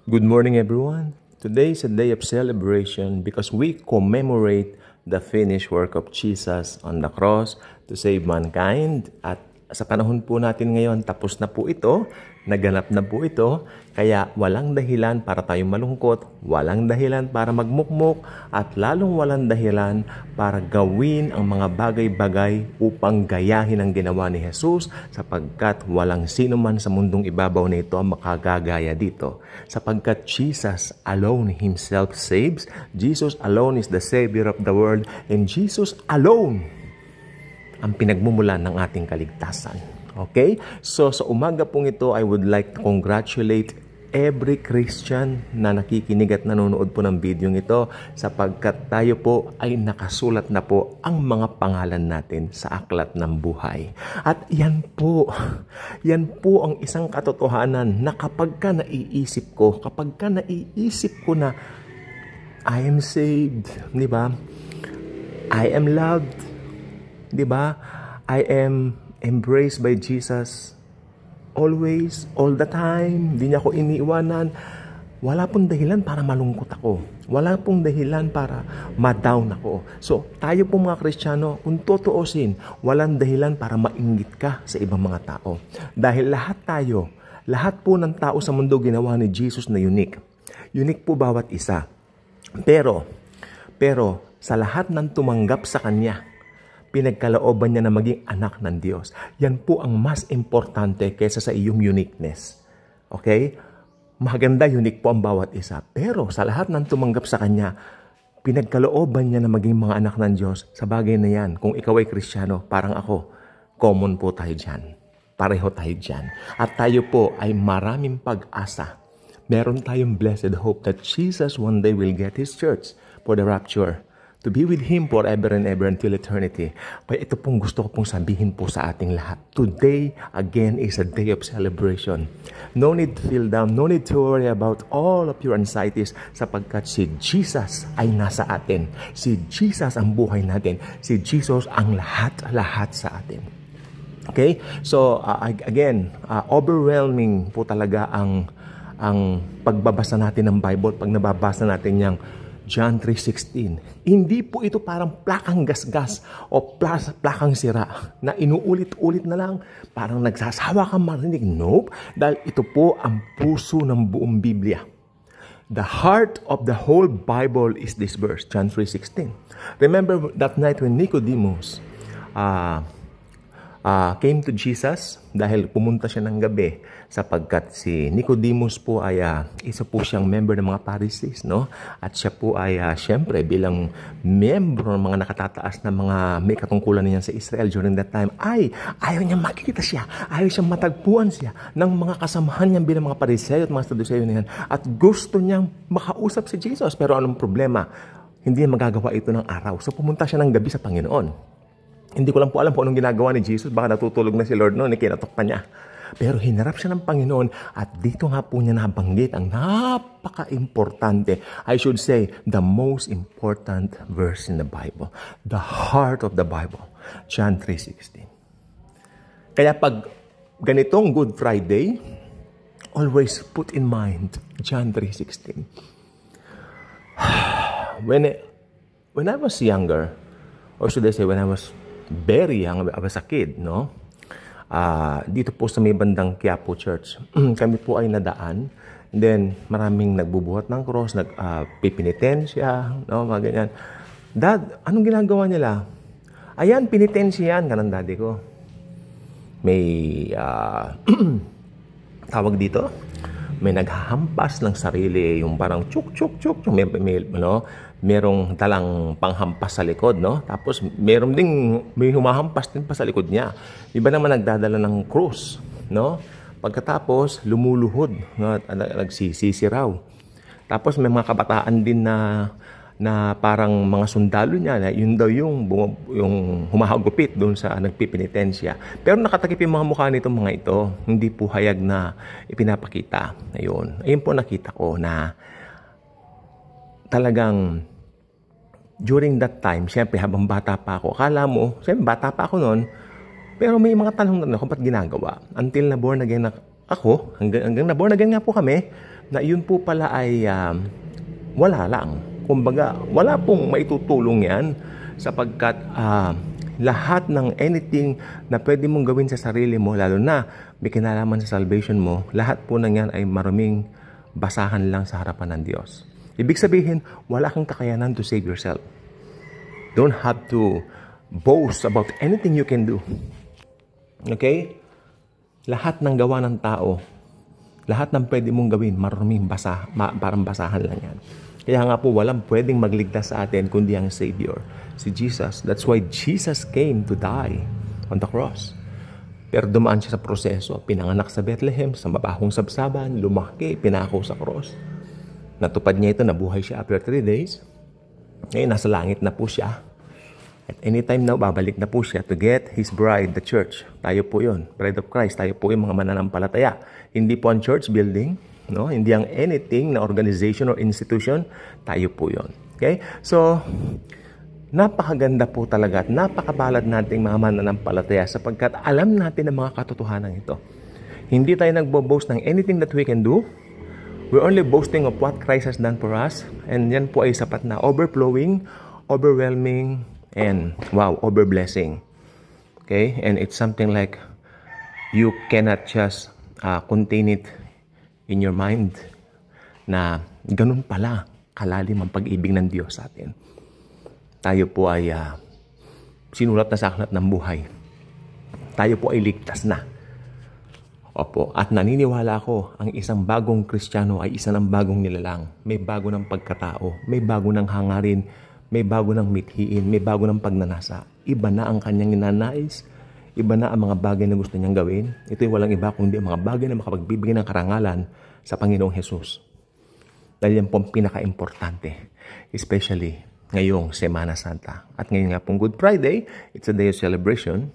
Good morning, everyone. Today is a day of celebration because we commemorate the finished work of Jesus on the cross to save mankind. At sa panahon po natin ngayon, tapos na po ito, naganap na po ito, kaya walang dahilan para tayong malungkot, walang dahilan para magmukmok, at lalong walang dahilan para gawin ang mga bagay-bagay upang gayahin ang ginawa ni Jesus, sapagkat walang sino man sa mundong ibabaw na ito ang makagagaya dito. Sapagkat Jesus alone Himself saves, Jesus alone is the Savior of the world, and Jesus alone ang pinagmumulan ng ating kaligtasan. Okay? So, sa umaga pong ito, I would like to congratulate every Christian na nakikinig at nanonood po ng video ito, sapagkat tayo po ay nakasulat na po ang mga pangalan natin sa aklat ng buhay. At yan po ang isang katotohanan na kapag ka naiisip ko na I am saved, di ba? I am loved, di ba? I am embraced by Jesus always, all the time. Hindi niya ako iniiwanan. Wala pong dahilan para malungkot ako. Wala pong dahilan para ma-down ako. So, tayo po mga Kristiyano, kung tutuusin, walang dahilan para mainggit ka sa ibang mga tao. Dahil lahat po ng tao sa mundo ginawa ni Jesus na unique. Unique po bawat isa. Pero, sa lahat ng tumanggap sa Kanya, pinagkalooban niya na maging anak ng Diyos. Yan po ang mas importante kaysa sa iyong uniqueness. Okay? Maganda, unique po ang bawat isa. Pero sa lahat ng tumanggap sa Kanya, pinagkalooban niya na maging mga anak ng Diyos. Sa bagay na yan, kung ikaw ay Kristiyano, parang ako, common po tayo dyan. Pareho tayo dyan. At tayo po ay maraming pag-asa. Meron tayong blessed hope that Jesus one day will get His church for the rapture, to be with Him forever and ever until eternity. Kaya ito pong gusto ko pong sabihin po sa ating lahat. Today, again, is a day of celebration. No need to feel down. No need to worry about all of your anxieties, sapagkat si Jesus ay nasa atin. Si Jesus ang buhay natin. Si Jesus ang lahat sa atin. Okay? So, again, overwhelming po talaga ang pagbabasa natin ng Bible. Pag nababasa natin yung John 3:16. Hindi po ito parang plakang gasgas o plakang sira na inuulit-ulit na lang. Parang nagsasawa kang marinig. Nope. Dahil ito po ang puso ng buong Biblia. The heart of the whole Bible is this verse, John 3:16. Remember that night when Nicodemus came to Jesus dahil pumunta siya ng gabi, sapagkat si Nicodemus po ay isa po siyang member ng mga Pharisees, no? At siya po ay siyempre bilang membro ng mga nakatataas na mga may katungkulan niyan sa Israel during that time, ay ayaw niya makita siya, ayaw siyang matagpuan siya ng mga kasamahan niya bilang mga Pariseo at mga Saduceo niyan, at gusto niyang makausap si Jesus. Pero anong problema? Hindi niya magagawa ito ng araw. So pumunta siya ng gabi sa Panginoon. Hindi ko lang po alam kung anong ginagawa ni Jesus. Baka natutulog na si Lord noon, kinatok pa niya. Pero hinarap siya ng Panginoon, at dito nga po niya nabanggit ang napaka-importante, I should say, the most important verse in the Bible. The heart of the Bible. John 3:16. Kaya pag ganitong Good Friday, always put in mind John 3:16. When I was younger, or should I say when I was very young, I was a kid, no? Dito po sa may bandang Quiapo Church, kami po ay nadaan. And then, maraming nagbubuhat ng cross, nagpipinitensya, no? Mga ganyan. Dad, anong ginagawa nila? Ayan, pinitensya yan, kanang daddy ko. May, tawag dito, may naghahampas ng sarili, yung parang chuk, merong talang panghampas sa likod, no? Tapos may humahampas din pa sa likod niya. Iba naman nagdadala ng krus, no? Pagkatapos lumuluhod, no? Nagsisisi raw. Tapos may mga kabataan din na parang mga sundalo niya, na yun daw yung humahagupit doon sa nagpipinitensya. Pero nakatakip yung mga mukha nitong mga ito, hindi po hayag na ipinapakita. Ayun po nakita ko na talagang during that time, siyempre habang bata pa ako, akala mo, siyempre bata pa ako noon, pero may mga tanong na kung ba't ginagawa. Until na born again ako, hanggang na born again nga po kami, na yun po pala ay wala lang. Kumbaga, wala pong maitutulong yan sapagkat lahat ng anything na pwede mong gawin sa sarili mo, lalo na may kinalaman sa salvation mo, lahat po ng yan ay maraming basahan lang sa harapan ng Diyos. Ibig sabihin, wala kang kakayanan to save yourself. Don't have to boast about anything you can do. Okay? Lahat ng gawa ng tao, lahat ng pwede mong gawin, maraming parang basahan lang yan. Kaya nga po, walang pwedeng magligtas sa atin kundi ang Savior, si Jesus. That's why Jesus came to die on the cross. Pero dumaan siya sa proseso. Pinanganak sa Bethlehem, sa mabahong sabsaban, lumaki, pinako sa cross. Natupad niya ito, nabuhay siya after 3 days. Ngayon, nasa langit na po siya. At anytime now, babalik na po siya to get His bride, the church. Tayo po yun, bride of Christ. Tayo po yung mga mananampalataya. Hindi po ang church building, no? Hindi ang anything na organization or institution, tayo po yun. Okay? So, napakaganda po talaga at napakabalad nating mga mananampalataya sapagkat alam natin ang mga katotohanan ito. Hindi tayo nagbo-boast ng anything that we can do. We're only boasting of what Christ has done for us. And yan po ay sapat na overflowing, overwhelming, and wow, over-blessing. Okay? And it's something like you cannot just contain it in your mind na ganun pala kalalim ang pag-ibig ng Diyos sa atin. Tayo po ay sinulat na sa aklat ng buhay. Tayo po ay ligtas na. Opo, at naniniwala ako, ang isang bagong Kristiyano ay isa ng bagong nilalang. May bago ng pagkatao, may bago ng hangarin, may bago ng mithiin, may bago ng pagnanasa. Iba na ang kanyang ninanais, iba na ang mga bagay na gusto niyang gawin. Ito'y walang iba kundi ang mga bagay na makapagbibigay ng karangalan sa Panginoong Jesus. Dahil yan po ang pinaka-importante, especially ngayong Semana Santa. At ngayon nga pong Good Friday, it's a day of celebration.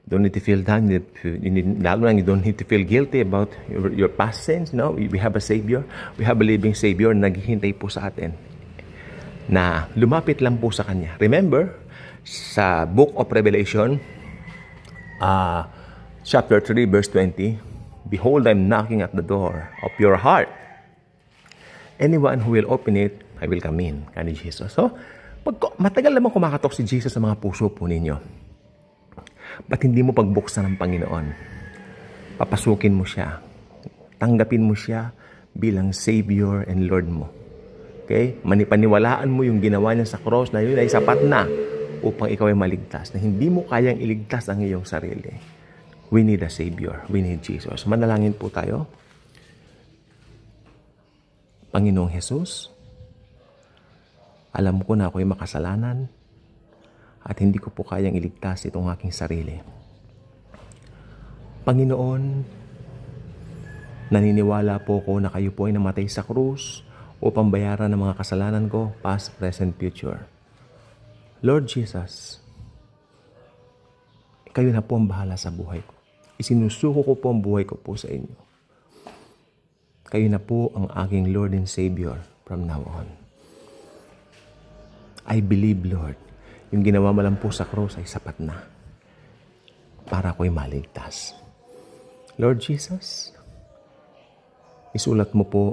Don't need to feel down. You don't need to feel guilty about your past sins. No, we have a Savior. We have a living Savior na naghihintay po sa atin na lumapit lang po sa Kanya. Remember, sa Book of Revelation, chapter 3, verse 20, "Behold, I'm knocking at the door of your heart. Anyone who will open it, I will come in." Kani Jesus. So, matagal naman kumakatok si Jesus sa mga puso po ninyo. Ba't hindi mo pagbuksan ng Panginoon? Papasukin mo siya. Tanggapin mo siya bilang Savior and Lord mo. Okay? Manipaniwalaan mo yung ginawa niya sa cross na yun ay sapat na upang ikaw ay maligtas. Na hindi mo kayang iligtas ang iyong sarili. We need a Savior. We need Jesus. Manalangin po tayo. Panginoong Jesus, alam ko na ako'y makasalanan at hindi ko po kayang iligtas itong aking sarili. Panginoon, naniniwala po ko na kayo po ay namatay sa krus upang bayaran ng mga kasalanan ko, past, present, future. Lord Jesus, kayo na po ang bahala sa buhay ko. Isinusuko ko po ang buhay ko po sa inyo. Kayo na po ang aking Lord and Savior from now on. I believe, Lord, yung ginawa mo lang po sa cross ay sapat na para ako'y maligtas. Lord Jesus, isulat mo po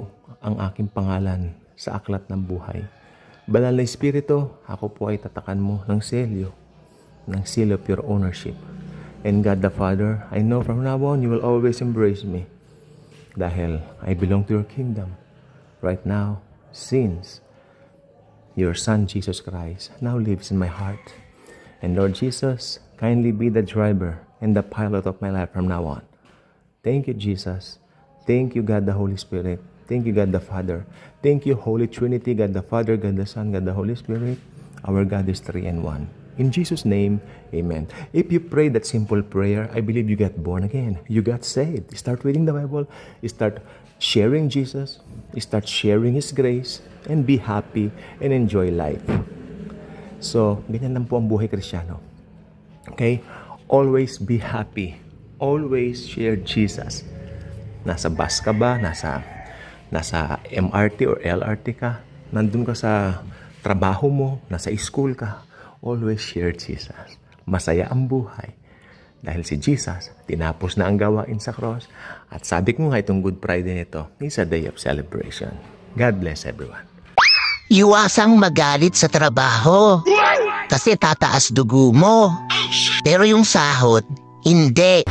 ang aking pangalan sa aklat ng buhay. Banal na Espiritu, ako po ay tatakan mo ng seal of your ownership. And God the Father, I know from now on you will always embrace me dahil I belong to your kingdom. Right now, since your Son, Jesus Christ, now lives in my heart. And Lord Jesus, kindly be the driver and the pilot of my life from now on. Thank you, Jesus. Thank you, God the Holy Spirit. Thank you, God the Father. Thank you, Holy Trinity, God the Father, God the Son, God the Holy Spirit. Our God is 3 and 1. In Jesus' name, amen. If you pray that simple prayer, I believe you got born again. You got saved. Start reading the Bible. Start sharing Jesus. Start sharing His grace. And be happy and enjoy life. So, ganyan lang po ang buhay Kristiyano. Okay? Always be happy. Always share Jesus. Nasa bus ka ba? Nasa MRT or LRT ka? Nandun ka sa trabaho mo? Nasa school ka? Always share Jesus. Masaya ang buhay. Dahil si Jesus, tinapos na ang gawain sa cross. At sabi ko nga itong Good Friday nito is a day of celebration. God bless everyone. Iwasang magalit sa trabaho kasi tataas dugo mo. Pero yung sahod, hindi.